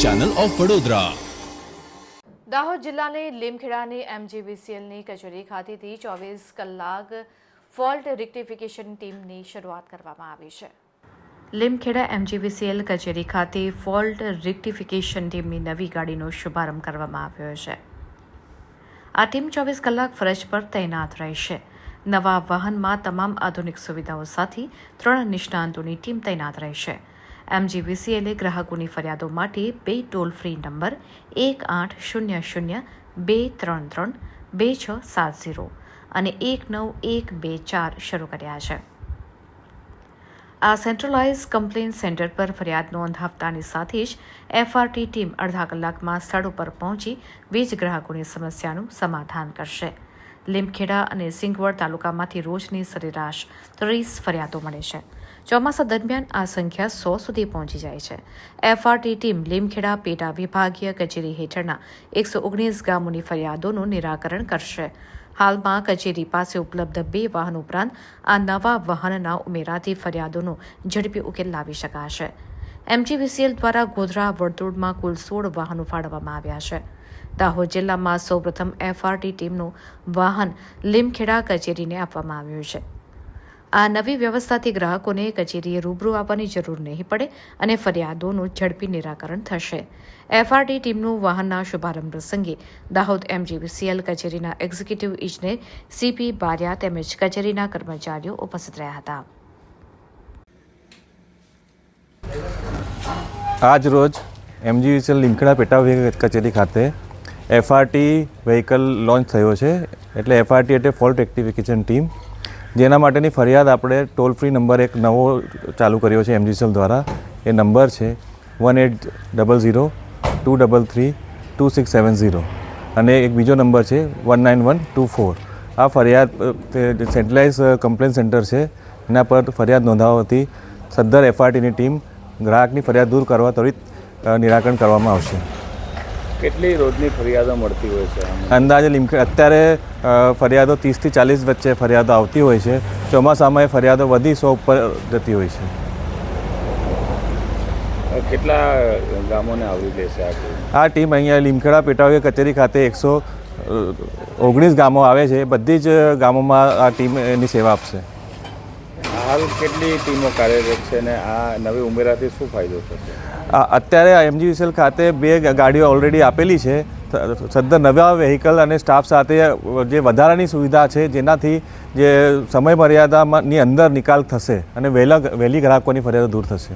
Channel of Vadodara. Dahod જિલ્લાની લીમખેડાની MGVCLની કચેરી ખાતેથી 24 કલાક ફોલ્ટ રેક્ટિફિકેશન ટીમની શરૂઆત કરવામાં આવી છે। લીમખેડા MGVCL કચેરી ખાતે ફોલ્ટ રેક્ટિફિકેશન ટીમની નવી ગાડીનો શુભારંભ કરવામાં આવ્યો છે। આ ટીમ 24 કલાક ફરજ પર તૈનાત રહેશે। નવા વાહનમાં તમામ આધુનિક સુવિધાઓ સાથે 3 નિષ્ણાંતોની ટીમ તૈનાત રહેશે। MGVCL ગ્રાહકોની ફરિયાદો માટે 2 ટોલ ફ્રી નંબર 1800-233-2670 અને 19124 શરૂ કર્યા છે। આ સેન્ટ્રલાઇઝ કમ્પ્લેન્ટ સેન્ટર પર ફરિયાદ નોંધાવતાની સાથે જ FRT ટીમ અડધા કલાકમાં સ્થળ ઉપર પહોંચી વીજ ગ્રાહકોની સમસ્યાનું સમાધાન કરશે। લીમખેડા અને સિંગવડ તાલુકામાંથી રોજની સરેરાશ 30 ફરિયાદો મળે છે। ચોમાસા દરમિયાન આ સંખ્યા 100 સુધી પહોંચી જાય છે। FRT ટીમ લીમખેડા પેટા વિભાગીય કચેરી હેઠળના 119 ગામોની ફરિયાદોનું નિરાકરણ કરશે। હાલમાં કચેરી પાસે ઉપલબ્ધ 2 વાહન ઉપરાંત આ નવા વાહનના ઉમેરાથી ફરિયાદોનો ઝડપી ઉકેલ લાવી શકાશે। MGVCL દ્વારા ગોધરા વર્તુળમાં કુલ 16 વાહનો ફાળવવામાં આવ્યા છે। દાહોદ જિલ્લામાં સૌપ્રથમ FRT ટીમનું વાહન લીમખેડા કચેરીને આપવામાં આવ્યું છે। આ નવી વ્યવસ્થાથી ગ્રાહકોને કચેરીએ રૂબરૂ આવવાની જરૂર નહીં પડે અને ફરિયાદોનું ઝડપી નિરાકરણ થશે। FRT ટીમનું વાહનના શુભારંભ પ્રસંગે દાહોદ MGVCL કચેરીના એક્ઝિક્યુટિવ ઇજનેર CP બારિયા તેમજ કચેરીના કર્મચારીઓ ઉપસ્થિત રહ્યા હતા। આજ રોજ MGVCL લીમખેડા પેટા કચેરી ખાતે FRT વ્હીકલ લોન્ચ થયો છે। એટલે FRT એટલે ફોલ્ટ રેક્ટિફિકેશન ટીમ, જેના માટેની ફરિયાદ આપણે ટોલ ફ્રી નંબર એક નવો ચાલુ કર્યો છે MGVCL દ્વારા। એ નંબર છે 1800-233-2670 અને એક બીજો નંબર છે 19124। આ ફરિયાદ સેન્ટ્રલાઇઝ કમ્પ્લેન્ટ સેન્ટર છે, એના પર ફરિયાદ નોંધાવવાથી સદ્ધર FRTની ટીમ ગ્રાહકની ફરિયાદ દૂર કરવા ત્વરિત નિરાકરણ કરવામાં આવશે। કેટલી રોજની ફરિયાદો મળતી હોય છે? અંદાજે અત્યારે ફરિયાદો 30 થી 40 વચ્ચે ફરિયાદો આવતી હોય છે। ચોમાસામાં એ ફરિયાદો વધી 100 ઉપર જતી હોય છે। કેટલા ગામોને આવરી લેશે આ ટીમ? અહીંયા લીમખેડા પેટા કચેરી ખાતે 119 ગામો આવે છે। બધી જ ગામોમાં આ ટીમ એની સેવા આપશે। હાલ કેટલી ટીમો કાર્યરત છે અને આ નવી ઉમેરાથી શું ફાયદો થશે? અત્યારે MGVCL ખાતે 2 ગાડીઓ ઓલરેડી આપેલી છે। સદ્ધર નવા વ્હીકલ અને સ્ટાફ સાથે જે વધારાની સુવિધા છે, જેનાથી જે સમય મર્યાદાની અંદર નિકાલ થશે અને વહેલી ગ્રાહકોની ફરિયાદો દૂર થશે।